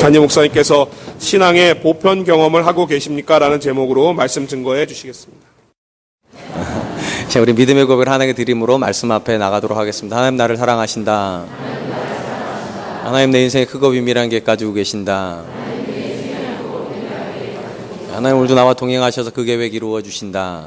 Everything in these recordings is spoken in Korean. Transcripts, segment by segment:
담임 목사님께서 신앙의 보편 경험을 하고 계십니까? 라는 제목으로 말씀 증거해 주시겠습니다. 자, 우리 믿음의 고백을 하나님께 드림으로 말씀 앞에 나가도록 하겠습니다. 하나님 나를 사랑하신다. 하나님 내 인생에 크고 비밀한 계획 가지고 계신다. 하나님 오늘도 나와 동행하셔서 그 계획 이루어 주신다.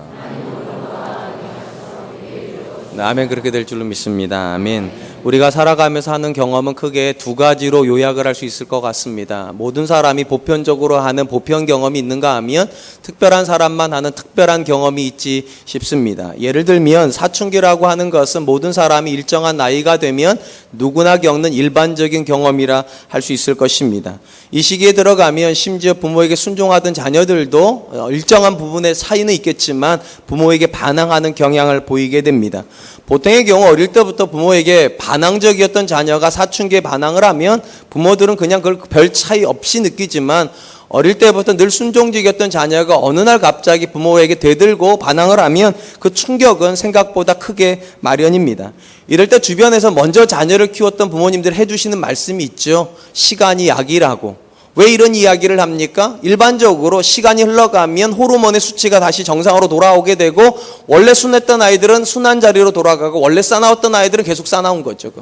아멘. 그렇게 될 줄로 믿습니다. 아멘. 우리가 살아가면서 하는 경험은 크게 두 가지로 요약을 할 수 있을 것 같습니다. 모든 사람이 보편적으로 하는 보편 경험이 있는가 하면 특별한 사람만 하는 특별한 경험이 있지 싶습니다. 예를 들면 사춘기라고 하는 것은 모든 사람이 일정한 나이가 되면 누구나 겪는 일반적인 경험이라 할 수 있을 것입니다. 이 시기에 들어가면 심지어 부모에게 순종하던 자녀들도 일정한 부분의 차이는 있겠지만 부모에게 반항하는 경향을 보이게 됩니다. 보통의 경우 어릴 때부터 부모에게 반항적이었던 자녀가 사춘기에 반항을 하면 부모들은 그냥 그걸 별 차이 없이 느끼지만 어릴 때부터 늘 순종적이었던 자녀가 어느 날 갑자기 부모에게 대들고 반항을 하면 그 충격은 생각보다 크게 마련입니다. 이럴 때 주변에서 먼저 자녀를 키웠던 부모님들이 해주시는 말씀이 있죠. 시간이 약이라고. 왜 이런 이야기를 합니까? 일반적으로 시간이 흘러가면 호르몬의 수치가 다시 정상으로 돌아오게 되고 원래 순했던 아이들은 순한 자리로 돌아가고 원래 싸나웠던 아이들은 계속 싸나운 거죠.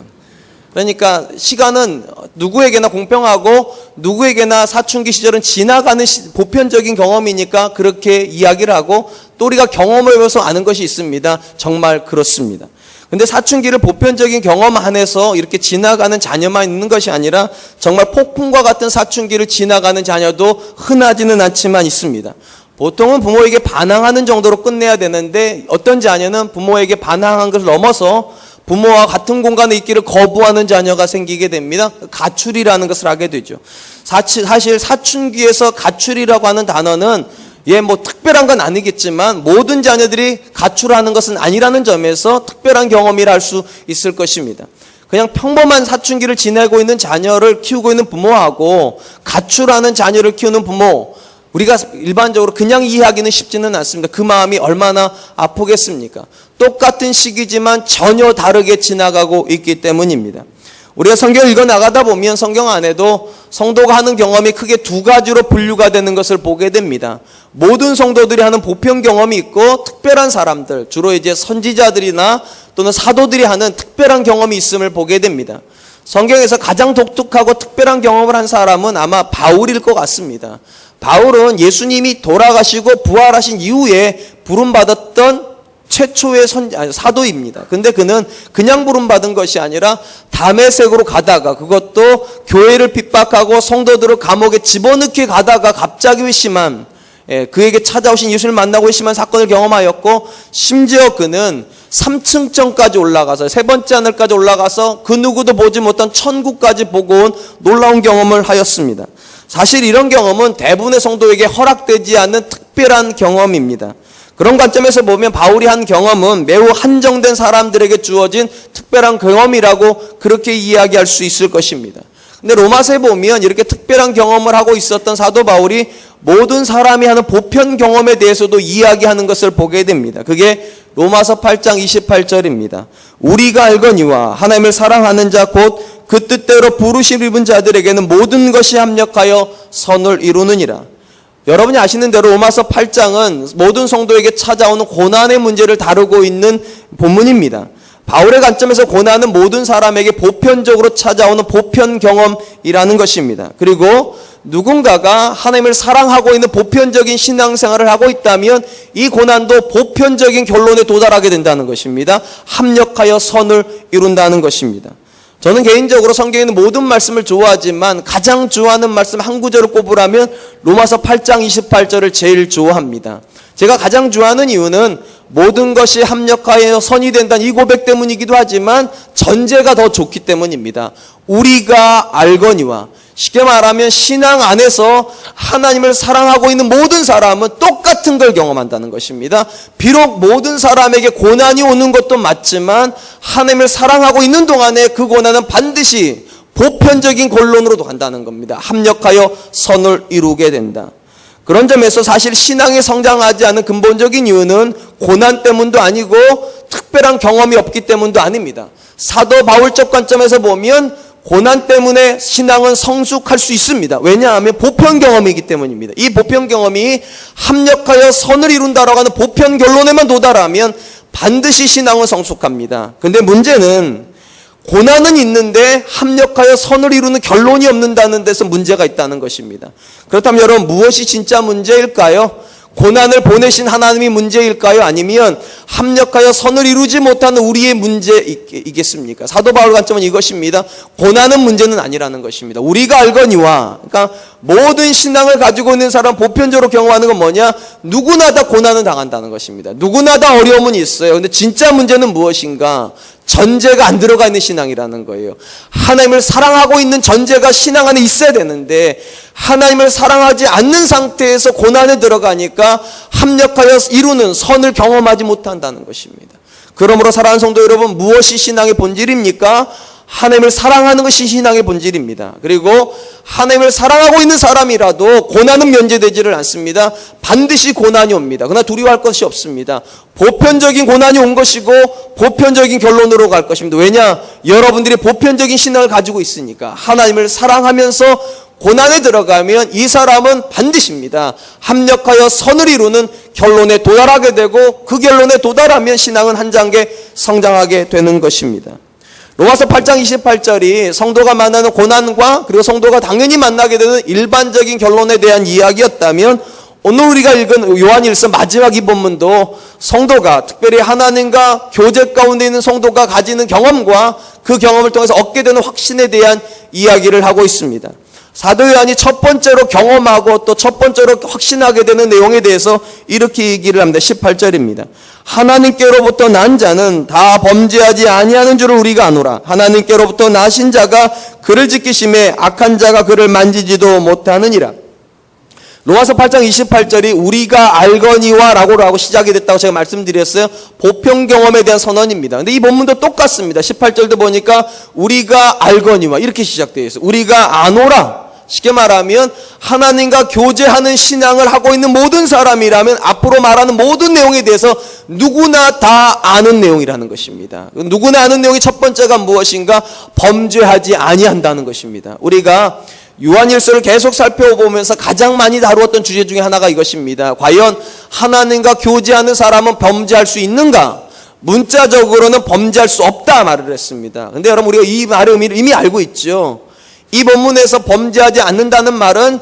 그러니까 시간은 누구에게나 공평하고 누구에게나 사춘기 시절은 지나가는 보편적인 경험이니까 그렇게 이야기를 하고 또 우리가 경험을 해서 아는 것이 있습니다. 정말 그렇습니다. 근데 사춘기를 보편적인 경험 안에서 이렇게 지나가는 자녀만 있는 것이 아니라 정말 폭풍과 같은 사춘기를 지나가는 자녀도 흔하지는 않지만 있습니다. 보통은 부모에게 반항하는 정도로 끝내야 되는데 어떤 자녀는 부모에게 반항한 것을 넘어서 부모와 같은 공간에 있기를 거부하는 자녀가 생기게 됩니다. 가출이라는 것을 하게 되죠. 사실 사춘기에서 가출이라고 하는 단어는 특별한 건 아니겠지만 모든 자녀들이 가출하는 것은 아니라는 점에서 특별한 경험이라 할 수 있을 것입니다. 그냥 평범한 사춘기를 지내고 있는 자녀를 키우고 있는 부모하고 가출하는 자녀를 키우는 부모, 우리가 일반적으로 그냥 이해하기는 쉽지는 않습니다. 그 마음이 얼마나 아프겠습니까? 똑같은 시기지만 전혀 다르게 지나가고 있기 때문입니다. 우리가 성경을 읽어나가다 보면 성경 안에도 성도가 하는 경험이 크게 두 가지로 분류가 되는 것을 보게 됩니다. 모든 성도들이 하는 보편 경험이 있고 특별한 사람들, 주로 이제 선지자들이나 또는 사도들이 하는 특별한 경험이 있음을 보게 됩니다. 성경에서 가장 독특하고 특별한 경험을 한 사람은 아마 바울일 것 같습니다. 바울은 예수님이 돌아가시고 부활하신 이후에 부름받았던 최초의 사도입니다. 근데 그는 그냥 부름받은 것이 아니라 다메섹으로 가다가 그것도 교회를 핍박하고 성도들을 감옥에 집어넣게 가다가 갑자기 회심한 그에게 찾아오신 예수를 만나고 회심한 사건을 경험하였고 심지어 그는 3층정까지 올라가서 세 번째 하늘까지 올라가서 그 누구도 보지 못한 천국까지 보고 온 놀라운 경험을 하였습니다. 사실 이런 경험은 대부분의 성도에게 허락되지 않는 특별한 경험입니다. 그런 관점에서 보면 바울이 한 경험은 매우 한정된 사람들에게 주어진 특별한 경험이라고 그렇게 이야기할 수 있을 것입니다. 근데 로마서에 보면 이렇게 특별한 경험을 하고 있었던 사도 바울이 모든 사람이 하는 보편 경험에 대해서도 이야기하는 것을 보게 됩니다. 그게 로마서 8장 28절입니다. 우리가 알거니와 하나님을 사랑하는 자 곧 그 뜻대로 부르심 입은 자들에게는 모든 것이 합력하여 선을 이루느니라. 여러분이 아시는 대로 로마서 8장은 모든 성도에게 찾아오는 고난의 문제를 다루고 있는 본문입니다. 바울의 관점에서 고난은 모든 사람에게 보편적으로 찾아오는 보편 경험이라는 것입니다. 그리고 누군가가 하나님을 사랑하고 있는 보편적인 신앙생활을 하고 있다면 이 고난도 보편적인 결론에 도달하게 된다는 것입니다. 합력하여 선을 이룬다는 것입니다. 저는 개인적으로 성경에 있는 모든 말씀을 좋아하지만 가장 좋아하는 말씀 한 구절을 꼽으라면 로마서 8장 28절을 제일 좋아합니다. 제가 가장 좋아하는 이유는 모든 것이 합력하여 선이 된다는 이 고백 때문이기도 하지만 전제가 더 좋기 때문입니다. 우리가 알거니와, 쉽게 말하면 신앙 안에서 하나님을 사랑하고 있는 모든 사람은 똑같은 걸 경험한다는 것입니다. 비록 모든 사람에게 고난이 오는 것도 맞지만 하나님을 사랑하고 있는 동안에 그 고난은 반드시 보편적인 결론으로도 간다는 겁니다. 합력하여 선을 이루게 된다. 그런 점에서 사실 신앙이 성장하지 않은 근본적인 이유는 고난 때문도 아니고 특별한 경험이 없기 때문도 아닙니다. 사도 바울적 관점에서 보면 고난 때문에 신앙은 성숙할 수 있습니다. 왜냐하면 보편 경험이기 때문입니다. 이 보편 경험이 합력하여 선을 이룬다라고 하는 보편 결론에만 도달하면 반드시 신앙은 성숙합니다. 근데 문제는 고난은 있는데 합력하여 선을 이루는 결론이 없는다는 데서 문제가 있다는 것입니다. 그렇다면 여러분, 무엇이 진짜 문제일까요? 고난을 보내신 하나님이 문제일까요? 아니면 합력하여 선을 이루지 못하는 우리의 문제이겠습니까? 사도 바울 관점은 이것입니다. 고난은 문제는 아니라는 것입니다. 우리가 알거니와, 그러니까 모든 신앙을 가지고 있는 사람 보편적으로 경험하는 건 뭐냐? 누구나 다 고난은 당한다는 것입니다. 누구나 다 어려움은 있어요. 근데 진짜 문제는 무엇인가? 전제가 안 들어가 있는 신앙이라는 거예요. 하나님을 사랑하고 있는 전제가 신앙 안에 있어야 되는데 하나님을 사랑하지 않는 상태에서 고난에 들어가니까 합력하여 이루는 선을 경험하지 못한다는 것입니다. 그러므로 사랑하는 성도 여러분, 무엇이 신앙의 본질입니까? 하나님을 사랑하는 것이 신앙의 본질입니다. 그리고 하나님을 사랑하고 있는 사람이라도 고난은 면제되지를 않습니다. 반드시 고난이 옵니다. 그러나 두려워할 것이 없습니다. 보편적인 고난이 온 것이고 보편적인 결론으로 갈 것입니다. 왜냐? 여러분들이 보편적인 신앙을 가지고 있으니까. 하나님을 사랑하면서 고난에 들어가면 이 사람은 반드시입니다. 합력하여 선을 이루는 결론에 도달하게 되고 그 결론에 도달하면 신앙은 한 단계 성장하게 되는 것입니다. 로마서 8장 28절이 성도가 만나는 고난과 그리고 성도가 당연히 만나게 되는 일반적인 결론에 대한 이야기였다면 오늘 우리가 읽은 요한일서 마지막 이 본문도 성도가 특별히 하나님과 교제 가운데 있는 성도가 가지는 경험과 그 경험을 통해서 얻게 되는 확신에 대한 이야기를 하고 있습니다. 사도 요한이 첫 번째로 경험하고 또 첫 번째로 확신하게 되는 내용에 대해서 이렇게 얘기를 합니다. 18절입니다. 하나님께로부터 난 자는 다 범죄하지 아니하는 줄을 우리가 아노라. 하나님께로부터 나신 자가 그를 지키심에 악한 자가 그를 만지지도 못하느니라. 로마서 8장 28절이 우리가 알거니와 라고 시작이 됐다고 제가 말씀드렸어요. 보편 경험에 대한 선언입니다. 근데 이 본문도 똑같습니다. 18절도 보니까 우리가 알거니와 이렇게 시작되어 있어요. 우리가 아노라. 쉽게 말하면 하나님과 교제하는 신앙을 하고 있는 모든 사람이라면 앞으로 말하는 모든 내용에 대해서 누구나 다 아는 내용이라는 것입니다. 누구나 아는 내용이 첫 번째가 무엇인가? 범죄하지 아니한다는 것입니다. 우리가 요한일서를 계속 살펴보면서 가장 많이 다루었던 주제 중에 하나가 이것입니다. 과연 하나님과 교제하는 사람은 범죄할 수 있는가? 문자적으로는 범죄할 수 없다 말을 했습니다. 근데 여러분, 우리가 이 말의 의미를 이미 알고 있죠. 이 본문에서 범죄하지 않는다는 말은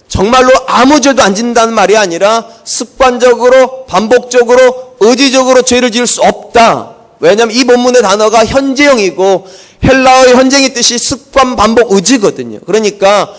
정말로 아무 죄도 안 짓는다는 말이 아니라 습관적으로 반복적으로 의지적으로 죄를 지을 수 없다. 왜냐하면 이 본문의 단어가 현재형이고 헬라어의 현재의 뜻이 습관 반복 의지거든요. 그러니까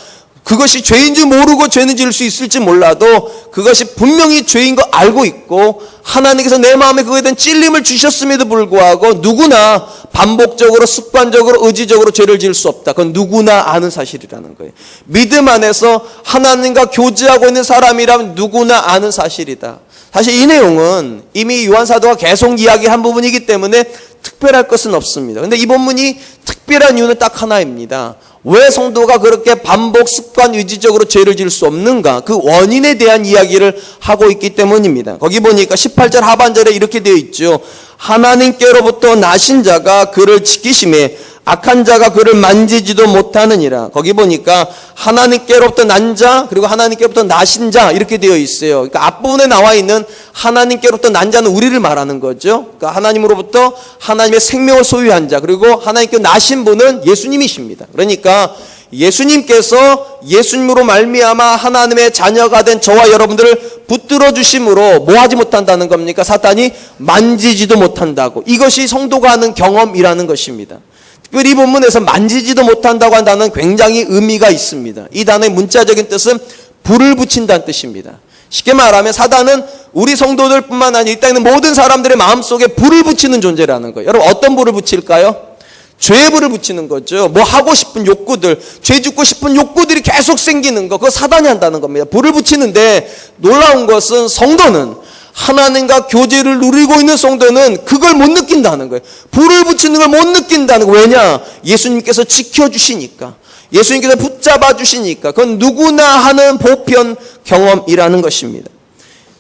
그것이 죄인 줄 모르고 죄는 지을 수 있을지 몰라도 그것이 분명히 죄인 거 알고 있고 하나님께서 내 마음에 그거에 대한 찔림을 주셨음에도 불구하고 누구나 반복적으로 습관적으로 의지적으로 죄를 지을 수 없다. 그건 누구나 아는 사실이라는 거예요. 믿음 안에서 하나님과 교제하고 있는 사람이라면 누구나 아는 사실이다. 사실 이 내용은 이미 요한사도가 계속 이야기한 부분이기 때문에 특별할 것은 없습니다. 그런데 이 본문이 특별한 이유는 딱 하나입니다. 왜 성도가 그렇게 반복 습관 의지적으로 죄를 지을 수 없는가? 그 원인에 대한 이야기를 하고 있기 때문입니다. 거기 보니까 18절 하반절에 이렇게 되어 있죠. 하나님께로부터 나신 자가 그를 지키심에 악한 자가 그를 만지지도 못하느니라. 거기 보니까 하나님께로부터 난 자 그리고 하나님께로부터 나신 자 이렇게 되어 있어요. 그러니까 앞부분에 나와 있는 하나님께로부터 난 자는 우리를 말하는 거죠. 그러니까 하나님으로부터 하나님의 생명을 소유한 자 그리고 하나님께 나신 분은 예수님이십니다. 그러니까 예수님께서 예수님으로 말미암아 하나님의 자녀가 된 저와 여러분들을 붙들어 주심으로 뭐 하지 못한다는 겁니까? 사탄이 만지지도 못한다고. 이것이 성도가 하는 경험이라는 것입니다. 특별히 이 본문에서 만지지도 못한다고 한 단어는 굉장히 의미가 있습니다. 이 단어의 문자적인 뜻은 불을 붙인다는 뜻입니다. 쉽게 말하면 사단은 우리 성도들뿐만 아니라 이 땅에 있는 모든 사람들의 마음속에 불을 붙이는 존재라는 거예요. 여러분, 어떤 불을 붙일까요? 죄의 불을 붙이는 거죠. 뭐 하고 싶은 욕구들, 죄 짓고 싶은 욕구들이 계속 생기는 거, 그거 사단이 한다는 겁니다. 불을 붙이는데 놀라운 것은 성도는 하나님과 교제를 누리고 있는 성도는 그걸 못 느낀다는 거예요. 불을 붙이는 걸 못 느낀다는 거예요. 왜냐? 예수님께서 지켜주시니까. 예수님께서 붙잡아 주시니까. 그건 누구나 하는 보편 경험이라는 것입니다.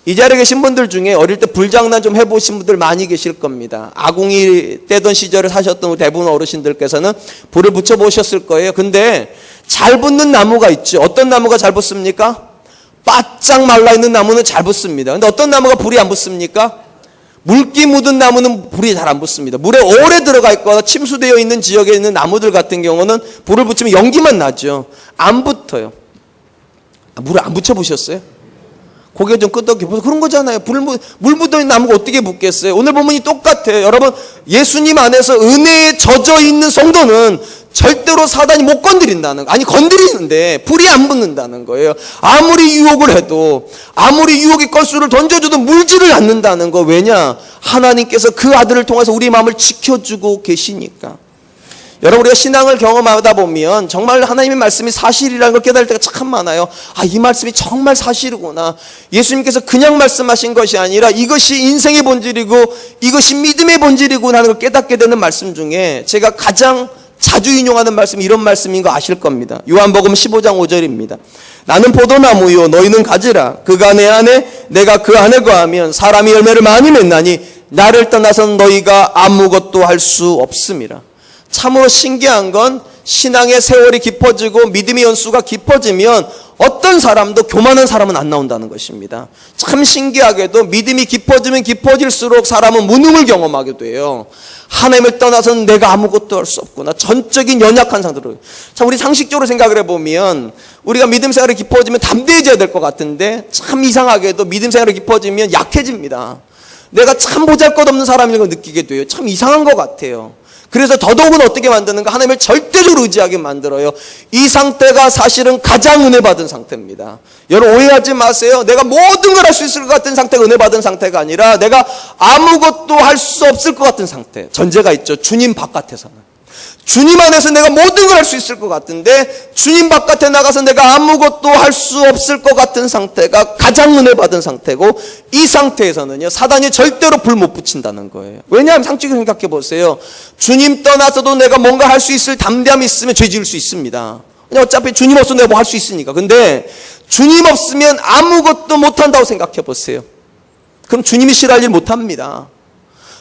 이 자리에 계신 분들 중에 어릴 때 불장난 좀 해보신 분들 많이 계실 겁니다. 아궁이 떼던 시절에 사셨던 대부분 어르신들께서는 불을 붙여보셨을 거예요. 근데 잘 붙는 나무가 있죠. 어떤 나무가 잘 붙습니까? 바짝 말라있는 나무는 잘 붙습니다. 근데 어떤 나무가 불이 안 붙습니까? 물기 묻은 나무는 불이 잘 안 붙습니다. 물에 오래 들어가 있거나 침수되어 있는 지역에 있는 나무들 같은 경우는 불을 붙이면 연기만 나죠. 안 붙어요. 물을 안 붙여보셨어요? 고개 좀 끄덕여보세요. 그런 거잖아요. 물 묻어있는 나무가 어떻게 붙겠어요? 오늘 본문이 똑같아요. 여러분, 예수님 안에서 은혜에 젖어 있는 성도는 절대로 사단이 못 건드린다는 거. 아니, 건드리는데 불이 안 붙는다는 거예요. 아무리 유혹을 해도, 아무리 유혹의 걸수를 던져줘도 물지를 않는다는 거. 왜냐? 하나님께서 그 아들을 통해서 우리 마음을 지켜주고 계시니까. 여러분, 우리가 신앙을 경험하다 보면 정말 하나님의 말씀이 사실이라는 걸 깨달을 때가 참 많아요. 아, 이 말씀이 정말 사실이구나. 예수님께서 그냥 말씀하신 것이 아니라 이것이 인생의 본질이고 이것이 믿음의 본질이구나 하는 걸 깨닫게 되는 말씀 중에 제가 가장 자주 인용하는 말씀이 이런 말씀인 거 아실 겁니다. 요한복음 15장 5절입니다. 나는 포도나무요 너희는 가지라. 그가 내 안에 내가 그 안에 거하면 사람이 열매를 많이 맺나니 나를 떠나서는 너희가 아무것도 할 수 없음이라. 참으로 신기한 건 신앙의 세월이 깊어지고 믿음의 연수가 깊어지면 어떤 사람도 교만한 사람은 안 나온다는 것입니다. 참 신기하게도 믿음이 깊어지면 깊어질수록 사람은 무능을 경험하게 돼요. 하나님을 떠나서는 내가 아무것도 할 수 없구나. 전적인 연약한 상태로. 참 우리 상식적으로 생각을 해보면 우리가 믿음 생활이 깊어지면 담대해져야 될 것 같은데 참 이상하게도 믿음 생활이 깊어지면 약해집니다. 내가 참 보잘것없는 사람인 걸 느끼게 돼요. 참 이상한 것 같아요. 그래서 더더욱은 어떻게 만드는가? 하나님을 절대적으로 의지하게 만들어요. 이 상태가 사실은 가장 은혜 받은 상태입니다. 여러분 오해하지 마세요. 내가 모든 걸 할 수 있을 것 같은 상태가 은혜 받은 상태가 아니라 내가 아무것도 할 수 없을 것 같은 상태. 전제가 있죠. 주님 바깥에서는. 주님 안에서 내가 모든 걸 할 수 있을 것 같은데 주님 바깥에 나가서 내가 아무것도 할 수 없을 것 같은 상태가 가장 은혜 받은 상태고 이 상태에서는요 사단이 절대로 불 못 붙인다는 거예요. 왜냐하면 상식적으로 생각해 보세요. 주님 떠나서도 내가 뭔가 할 수 있을 담대함이 있으면 죄 지을 수 있습니다. 그냥 어차피 주님 없으면 내가 뭐 할 수 있으니까. 근데 주님 없으면 아무것도 못한다고 생각해 보세요. 그럼 주님이 싫어할 일 못합니다.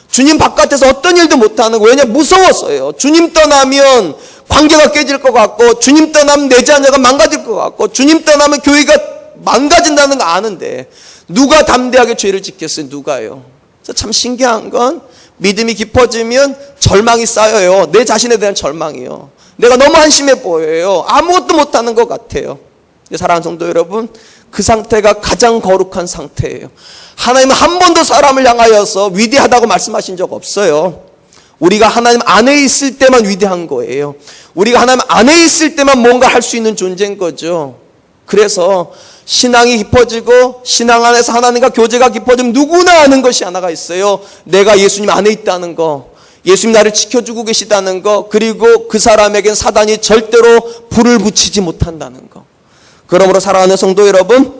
주님 바깥에서 어떤 일도 못하는 거예요. 왜냐? 무서워서요. 주님 떠나면 관계가 깨질 것 같고 주님 떠나면 내 자녀가 망가질 것 같고 주님 떠나면 교회가 망가진다는 거 아는데 누가 담대하게 죄를 짓겠어요? 누가요? 그래서 참 신기한 건 믿음이 깊어지면 절망이 쌓여요. 내 자신에 대한 절망이요. 내가 너무 한심해 보여요. 아무것도 못하는 것 같아요. 사랑하는 성도 여러분, 그 상태가 가장 거룩한 상태예요. 하나님은 한 번도 사람을 향하여서 위대하다고 말씀하신 적 없어요. 우리가 하나님 안에 있을 때만 위대한 거예요. 우리가 하나님 안에 있을 때만 뭔가 할 수 있는 존재인 거죠. 그래서 신앙이 깊어지고 신앙 안에서 하나님과 교제가 깊어지면 누구나 아는 것이 하나가 있어요. 내가 예수님 안에 있다는 거, 예수님 나를 지켜주고 계시다는 거, 그리고 그 사람에겐 사단이 절대로 불을 붙이지 못한다는 거. 그러므로 사랑하는 성도 여러분,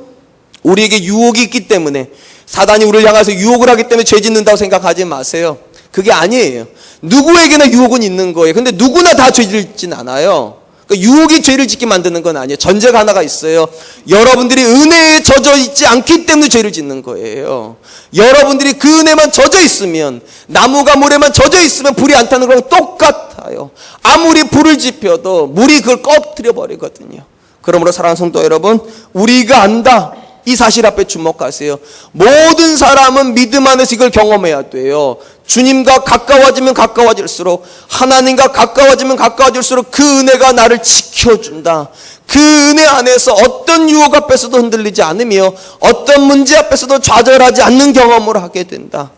우리에게 유혹이 있기 때문에 사단이 우리를 향해서 유혹을 하기 때문에 죄 짓는다고 생각하지 마세요. 그게 아니에요. 누구에게나 유혹은 있는 거예요. 근데 누구나 다 죄 짓진 않아요. 그러니까 유혹이 죄를 짓게 만드는 건 아니에요. 전제가 하나가 있어요. 여러분들이 은혜에 젖어 있지 않기 때문에 죄를 짓는 거예요. 여러분들이 그 은혜만 젖어 있으면, 나무가 물에만 젖어 있으면 불이 안 타는 거랑 똑같아요. 아무리 불을 지펴도 물이 그걸 꺼뜨려 버리거든요. 그러므로 사랑하는 성도 여러분, 우리가 안다. 이 사실 앞에 주목하세요. 모든 사람은 믿음 안에서 이걸 경험해야 돼요. 주님과 가까워지면 가까워질수록, 하나님과 가까워지면 가까워질수록 그 은혜가 나를 지켜준다. 그 은혜 안에서 어떤 유혹 앞에서도 흔들리지 않으며 어떤 문제 앞에서도 좌절하지 않는 경험을 하게 된다.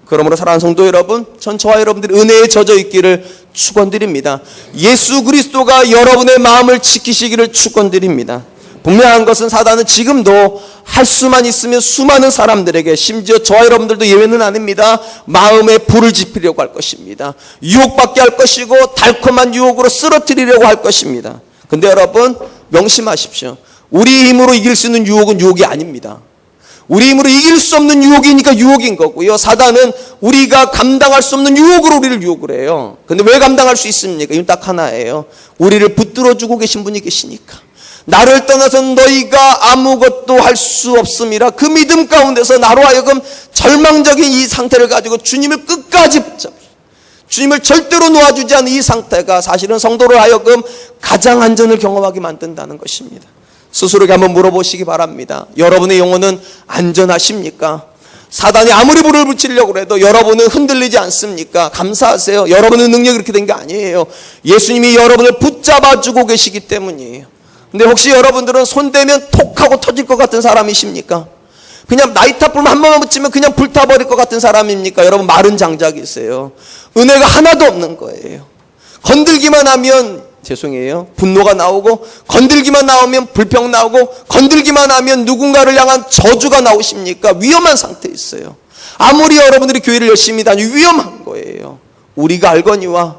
그러므로 사랑하는 성도 여러분, 전 저와 여러분들이 은혜에 젖어 있기를 축원드립니다. 예수 그리스도가 여러분의 마음을 지키시기를 축원드립니다. 분명한 것은 사단은 지금도 할 수만 있으면 수많은 사람들에게, 심지어 저와 여러분들도 예외는 아닙니다, 마음에 불을 지피려고 할 것입니다. 유혹받게 할 것이고 달콤한 유혹으로 쓰러뜨리려고 할 것입니다. 근데 여러분 명심하십시오. 우리 힘으로 이길 수 있는 유혹은 유혹이 아닙니다. 우리 힘으로 이길 수 없는 유혹이니까 유혹인 거고요. 사단은 우리가 감당할 수 없는 유혹으로 우리를 유혹을 해요. 근데 왜 감당할 수 있습니까? 이건 딱 하나예요. 우리를 붙들어주고 계신 분이 계시니까. 나를 떠나서 너희가 아무것도 할 수 없음이라. 그 믿음 가운데서 나로 하여금 절망적인 이 상태를 가지고 주님을 끝까지 붙잡고 주님을 절대로 놓아주지 않는 이 상태가 사실은 성도를 하여금 가장 안전을 경험하게 만든다는 것입니다. 스스로에게 한번 물어보시기 바랍니다. 여러분의 영혼은 안전하십니까? 사단이 아무리 불을 붙이려고 해도 여러분은 흔들리지 않습니까? 감사하세요. 여러분의 능력이 그렇게 된 게 아니에요. 예수님이 여러분을 붙잡아주고 계시기 때문이에요. 근데 혹시 여러분들은 손대면 톡 하고 터질 것 같은 사람이십니까? 그냥 나이탑불만 한 번만 붙이면 그냥 불타버릴 것 같은 사람입니까? 여러분, 마른 장작이세요. 은혜가 하나도 없는 거예요. 건들기만 하면 죄송해요, 분노가 나오고, 건들기만 나오면 불평 나오고, 건들기만 하면 누군가를 향한 저주가 나오십니까? 위험한 상태에 있어요. 아무리 여러분들이 교회를 열심히 다니고 위험한 거예요. 우리가 알거니와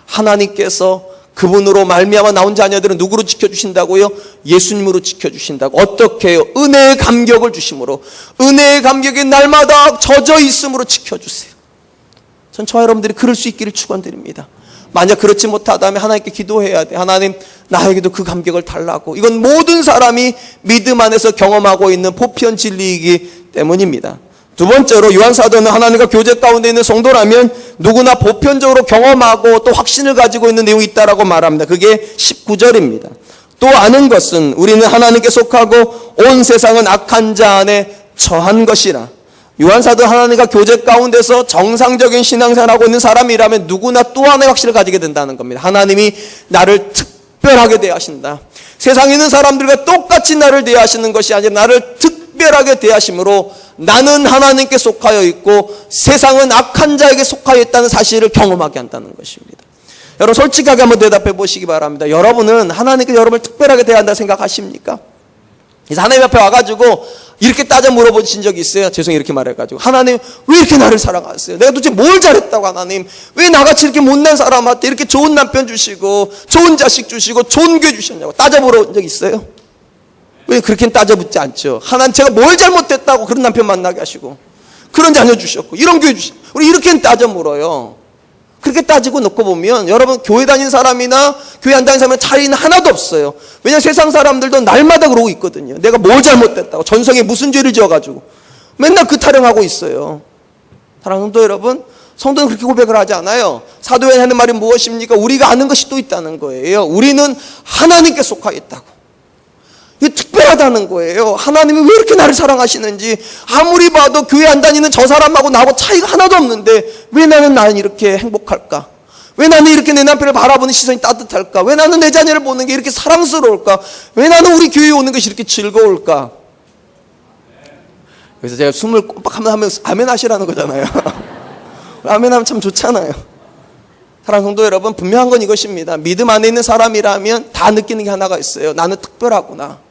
하나님께서 그분으로 말미암아 나온 자녀들은 누구로 지켜주신다고요? 예수님으로 지켜주신다고. 어떻게 해요? 은혜의 감격을 주심으로, 은혜의 감격이 날마다 젖어 있음으로 지켜주세요. 전 저와 여러분들이 그럴 수 있기를 축원드립니다. 만약 그렇지 못하다면 하나님께 기도해야 돼. 하나님, 나에게도 그 감격을 달라고. 이건 모든 사람이 믿음 안에서 경험하고 있는 보편 진리이기 때문입니다. 두 번째로, 요한사도는 하나님과 교제 가운데 있는 성도라면 누구나 보편적으로 경험하고 또 확신을 가지고 있는 내용이 있다라고 말합니다. 그게 19절입니다. 또 아는 것은 우리는 하나님께 속하고 온 세상은 악한 자 안에 처한 것이라. 요한사도 하나님과 교제 가운데서 정상적인 신앙생활하고 있는 사람이라면 누구나 또 하나의 확신을 가지게 된다는 겁니다. 하나님이 나를 특별하게 대하신다. 세상에 있는 사람들과 똑같이 나를 대하시는 것이 아니라 나를 특별하게 대하심으로 나는 하나님께 속하여 있고 세상은 악한 자에게 속하여 있다는 사실을 경험하게 한다는 것입니다. 여러분, 솔직하게 한번 대답해 보시기 바랍니다. 여러분은 하나님께 여러분을 특별하게 대한다 생각하십니까? 그래서 하나님 앞에 와가지고 이렇게 따져 물어보신 적이 있어요? 죄송해요, 이렇게 말해가지고. 하나님, 왜 이렇게 나를 사랑하세요? 내가 도대체 뭘 잘했다고 하나님? 왜 나같이 이렇게 못난 사람한테 이렇게 좋은 남편 주시고 좋은 자식 주시고 좋은 교회 주셨냐고 따져 물어본 적 있어요? 왜 그렇게는 따져 묻지 않죠? 하나님, 제가 뭘 잘못했다고 그런 남편 만나게 하시고 그런 자녀 주셨고 이런 교회 주시고, 우리 이렇게는 따져 물어요. 그렇게 따지고 놓고 보면 여러분, 교회 다니는 사람이나 교회 안 다니는 사람은 차이는 하나도 없어요. 왜냐하면 세상 사람들도 날마다 그러고 있거든요. 내가 뭘 잘못했다고, 전생에 무슨 죄를 지어가지고 맨날 그 타령하고 있어요. 사랑하는 성도 여러분, 성도는 그렇게 고백을 하지 않아요. 사도행전에 하는 말이 무엇입니까? 우리가 아는 것이 또 있다는 거예요. 우리는 하나님께 속하여 있다고. 이게 특별하다는 거예요. 하나님이 왜 이렇게 나를 사랑하시는지, 아무리 봐도 교회 안 다니는 저 사람하고 나하고 차이가 하나도 없는데 왜 나는 이렇게 행복할까? 왜 나는 이렇게 내 남편을 바라보는 시선이 따뜻할까? 왜 나는 내 자녀를 보는 게 이렇게 사랑스러울까? 왜 나는 우리 교회에 오는 것이 이렇게 즐거울까? 그래서 제가 숨을 꼼빡하면 하면 아멘 하시라는 거잖아요. 아멘 하면 참 좋잖아요. 사랑하는 성도 여러분, 분명한 건 이것입니다. 믿음 안에 있는 사람이라면 다 느끼는 게 하나가 있어요. 나는 특별하구나.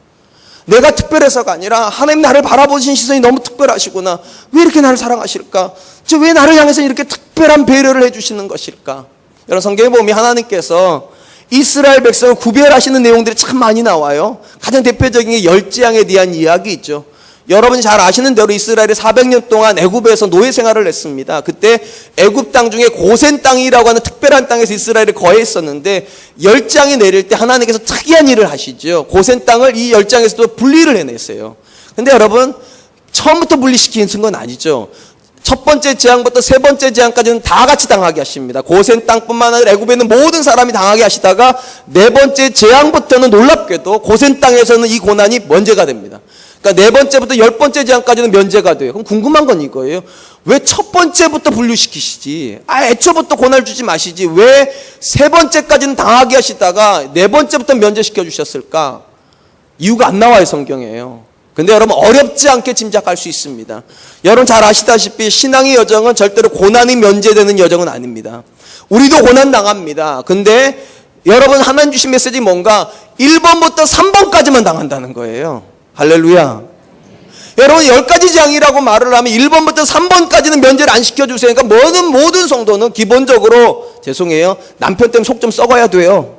내가 특별해서가 아니라 하나님 나를 바라보신 시선이 너무 특별하시구나. 왜 이렇게 나를 사랑하실까? 왜 나를 향해서 이렇게 특별한 배려를 해주시는 것일까? 여러분, 성경에 보면 하나님께서 이스라엘 백성을 구별하시는 내용들이 참 많이 나와요. 가장 대표적인 게 열재앙에 대한 이야기죠. 여러분이 잘 아시는 대로 이스라엘이 400년 동안 애굽에서 노예 생활을 했습니다. 그때 애굽 땅 중에 고센 땅이라고 하는 특별한 땅에서 이스라엘이 거했었는데, 열장이 내릴 때 하나님께서 특이한 일을 하시죠. 고센 땅을 이 열장에서도 분리를 해냈어요. 근데 여러분, 처음부터 분리시키는 건 아니죠. 첫 번째 재앙부터 세 번째 재앙까지는 다 같이 당하게 하십니다. 고센 땅뿐만 아니라 애굽에 있는 모든 사람이 당하게 하시다가 네 번째 재앙부터는 놀랍게도 고센 땅에서는 이 고난이 면제가 됩니다. 그러니까 네 번째부터 열 번째 재앙까지는 면제가 돼요. 그럼 궁금한 건 이거예요. 왜 첫 번째부터 분류시키시지? 애초부터 고난을 주지 마시지. 왜 세 번째까지는 당하게 하시다가 네 번째부터 면제시켜 주셨을까? 이유가 안 나와요, 성경에요. 근데 여러분, 어렵지 않게 짐작할 수 있습니다. 여러분 잘 아시다시피 신앙의 여정은 절대로 고난이 면제되는 여정은 아닙니다. 우리도 고난 당합니다. 근데 여러분, 하나님 주신 메시지 뭔가 1번부터 3번까지만 당한다는 거예요. 할렐루야. 여러분, 10가지 재앙이라고 말을 하면 1번부터 3번까지는 면제를 안 시켜주세요. 그러니까 모든 성도는 기본적으로, 죄송해요, 남편 때문에 속 좀 썩어야 돼요.